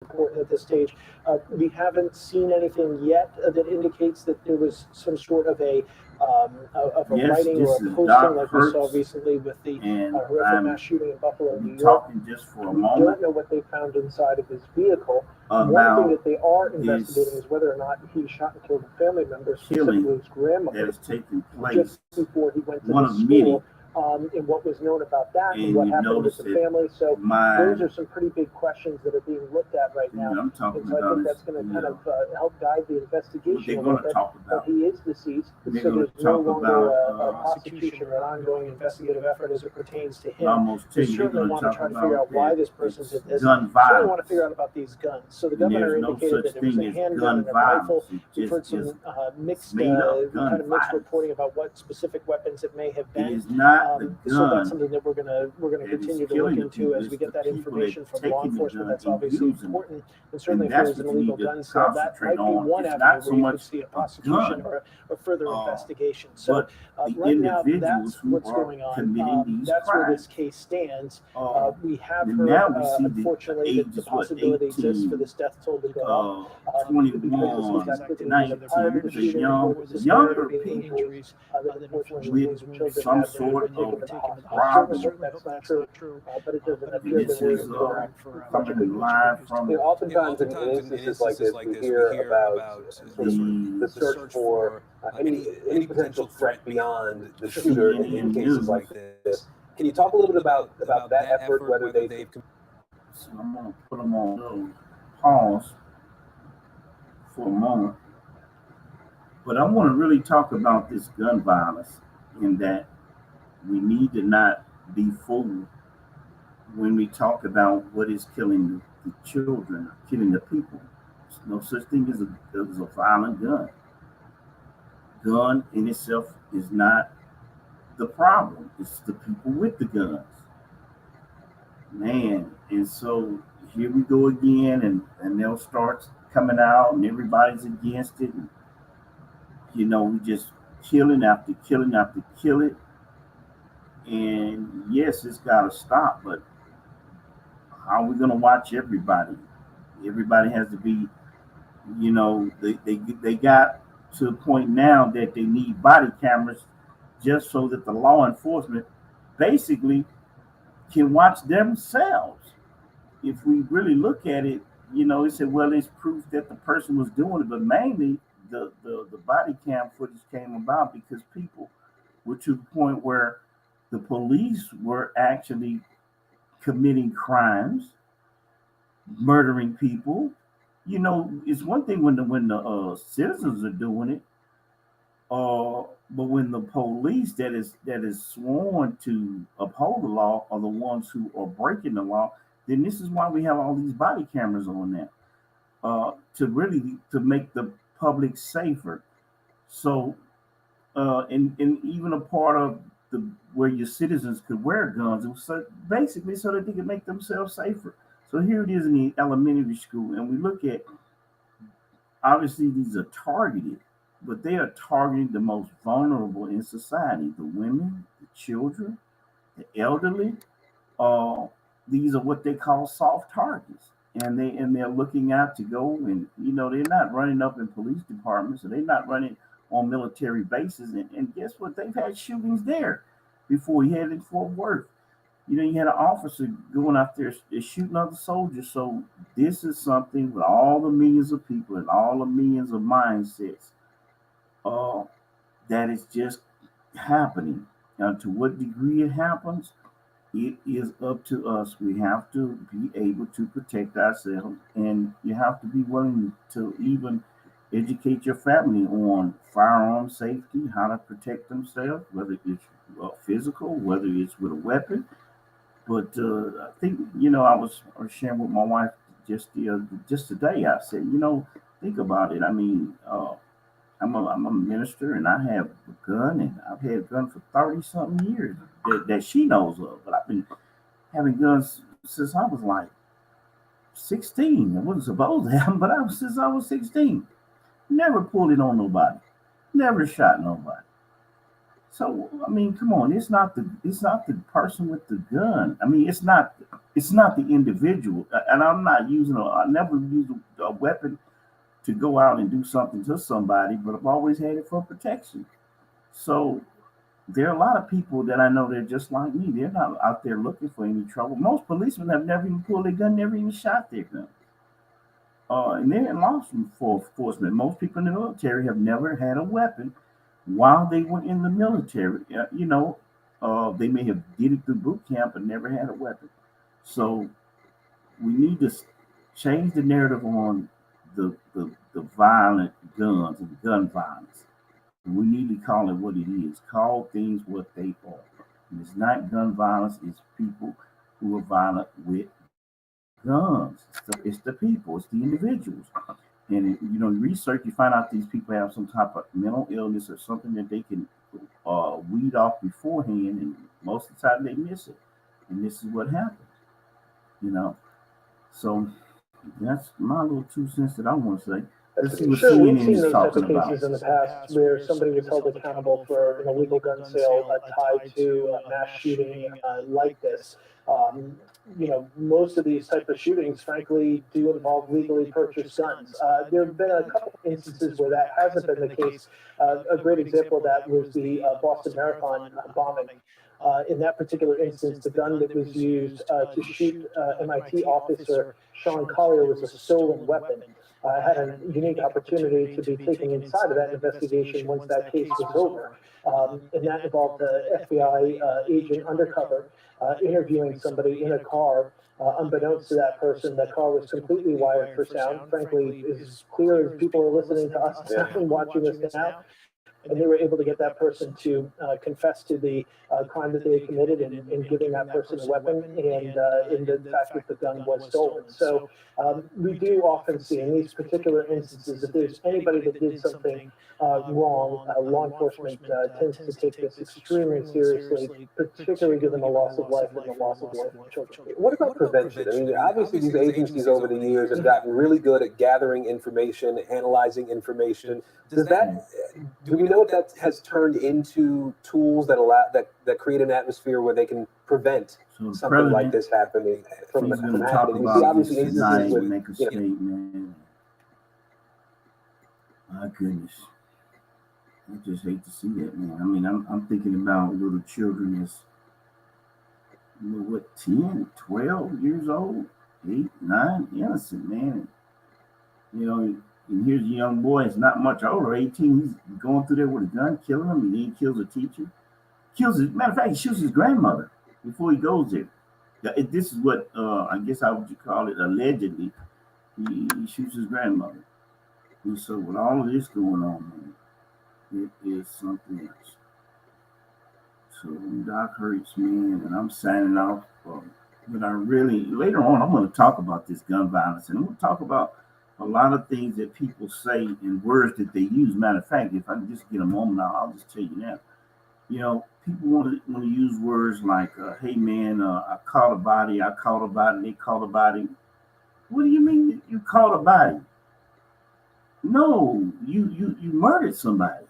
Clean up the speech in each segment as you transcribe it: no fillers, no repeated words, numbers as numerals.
important at this stage. We haven't seen anything yet that indicates that there was some sort of a Yes, writing or this a is posting Doc like we saw Hertz, recently with the and horrific mass I'm shooting in Buffalo, be New York. talking just for a We moment don't know what they found inside of his vehicle. One thing about that they are investigating this is whether or not he shot and killed a family member, specifically killing his that grandmother, is taking just place, before he went to this one of school, many. and what was known about that and And what you happened with notice the that family. So those my are some pretty big questions that are being looked at right thing now. that I'm And talking so I about think is that's going to kind the of help guide the what investigation they're a going little to bit. talk But about. he is deceased, They're so going to there's no talk longer about. a prosecution or an ongoing investigative effort as it pertains to I'll him. almost We tell you they're certainly going to want to talk try to figure about out why that this person it's did this. gun Certainly want to violence, figure out about these guns. So the and governor there's no indicated such that there was thing a as handgun gun and a rifle. violence. It We've just heard is. some It's made up kind gun of mixed violence. reporting about what specific weapons it may have It been. is not the So that's gun something that we're gonna that is continue to look killing the into people. as we It's get the that people that information from law taking the enforcement. gun That's and obviously using it. important, and certainly And if there that's was an what you need illegal to gun sale, that concentrate might be on. one It's avenue not so where you could much see a a prosecution gun, or a further uh, investigation. So but the right now, individuals that's who what's are going on. committing these That's where this crimes. case stands. Uh, We have and heard, now we see the unfortunately, age that the is what, possibility exists for 18, this death toll to go up because of some of 21, the activity that was prior 19. to the The shooting young, with the suspected younger being people injuries that unfortunately with these children some had when they were sort taken of to the hospital. Certainly problem. hope that's not true, but it doesn't And appear that this we're is in for much of good coming news. live from Oftentimes in instances like this, we hear about sort of the the search for any potential threat beyond the shooter in CNN cases News. like this. Can you talk a little bit about that effort, whether they've So I'm going to put them on pause for a moment. But I want to really talk about this gun violence in that we need to not be fooled when we talk about what is killing the children, killing the people. There's no such thing as a violent gun. Gun in itself is not the problem. It's the people with the guns. Man, and so here we go again, and they'll start coming out, and everybody's against it. And, we just killing after killing after killing. And yes, it's got to stop, but how are we going to watch everybody? Everybody has to be, they got to a point now that they need body cameras just so that the law enforcement basically can watch themselves. If we really look at it, it said, well, it's proof that the person was doing it, but mainly the body cam footage came about because people were to the point where the police were actually committing crimes, murdering people. It's one thing when the citizens are doing it, but when the police that is sworn to uphold the law are the ones who are breaking the law, then this is why we have all these body cameras on there to make the public safer. So, and even a part of the where your citizens could wear guns, it was basically so that they could make themselves safer. So here it is in the elementary school, and we look at obviously these are targeted, but they are targeting the most vulnerable in society: the women, the children, the elderly. Uh, these are what they call soft targets, and they're looking out to go, and they're not running up in police departments, and they're not running on military bases, and guess what? They've had shootings there before. He had in Fort Worth. You had an officer going out there shooting other soldiers. So this is something with all the millions of people and all the millions of mindsets uh, that is just happening. Now, to what degree it happens, it is up to us. We have to be able to protect ourselves, and you have to be willing to even educate your family on firearm safety, how to protect themselves, whether it's physical, whether it's with a weapon. But I think I was sharing with my wife just today. I said, think about it. I mean, I'm a minister, and I have a gun, and I've had a gun for 30 something years that she knows of. But I've been having guns since I was like 16. I wasn't supposed to have them, but since I was 16. Never pulled it on nobody. Never shot nobody. So I mean, come on, it's not the person with the gun. I mean, it's not the individual. And I'm not using I never use a weapon to go out and do something to somebody, but I've always had it for protection. So there are a lot of people that I know that are just like me. They're not out there looking for any trouble. Most policemen have never even pulled their gun, never even shot their gun. And they're in law enforcement. Most people in the military have never had a weapon while they were in the military. They may have did it through boot camp but never had a weapon. So we need to change the narrative on the violent guns and gun violence. We need to call it what it is. Call things what they are. And it's not gun violence, it's people who are violent with guns. It's the people, it's the individuals. And research, you find out these people have some type of mental illness or something that they can weed off beforehand, and most of the time they miss it. And this is what happens. So that's my little 2 cents that I want to say. Let's see what Sure, we've CNN seen is those types talking of about. cases in the past where somebody was held accountable for an illegal gun sale tied to a mass shooting like this. Most of these type of shootings, frankly, do involve legally purchased guns. There have been a couple of instances where that hasn't been the case. A great example of that was the Boston Marathon bombing. In that particular instance, the gun that was used to shoot MIT officer Sean Collier was a stolen weapon. Had a unique opportunity to be taken inside of that investigation once that case was over. And that involved the FBI agent undercover interviewing somebody in a car. Unbeknownst to that person, that car was completely wired for sound. Frankly, as clear as people are listening to us and watching this now. And they were able to get that person to confess to the crime that they had committed in giving that person a weapon and in the fact that the gun was stolen. So we do often see in these particular instances, if there's anybody that did something wrong, law enforcement tends to take this extremely seriously, particularly given the loss of life and the loss of life of children. What about prevention? I mean, obviously these agencies over the years have gotten really good at gathering information, analyzing information. Do we know if that has turned into tools that create an atmosphere where they can prevent something like this happening from happening? We see obviously instances with, make a statement. My goodness, I just hate to see that, man. I mean, I'm thinking about little children that's 10, 12 years old, 8, 9, innocent, man. And here's a young boy, it's not much older, 18, he's going through there with a gun, killing him, and then he kills a teacher. Matter of fact, he shoots his grandmother before he goes there. This is what, I guess I would call it, allegedly. He shoots his grandmother. And so with all of this going on, man, it is something else. So Doc Hurts, man, and I'm signing off. But I really, later on, I'm going to talk about this gun violence, and I'm going to talk about a lot of things that people say and words that they use. Matter of fact, if I can just get a moment, I'll just tell you now. People want to use words like, hey, man, I caught a body, they caught a body. What do you mean you caught a body? No, you murdered somebody.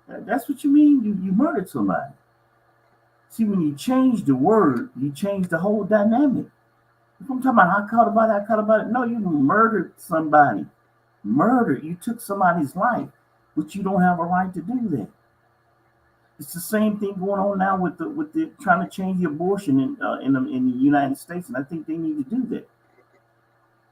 That's what you mean, you murdered somebody. See, when you change the word, you change the whole dynamic. If I'm talking about I caught a body. No, you murdered somebody. Murder, you took somebody's life, but you don't have a right to do that. It's the same thing going on now with the trying to change the abortion in the United States, and I think they need to do that.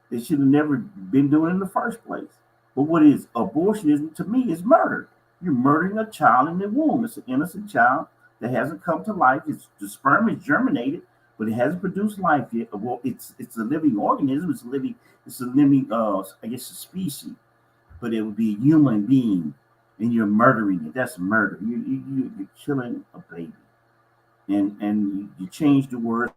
They should have never been doing it in the first place. But what is abortion to me is murder. You're murdering a child in the womb. It's an innocent child that hasn't come to life. The sperm is germinated, but it hasn't produced life yet. Well, it's a living organism. It's a living I guess a species, but it would be a human being, and you're murdering it. That's murder. You're killing a baby, and you change the word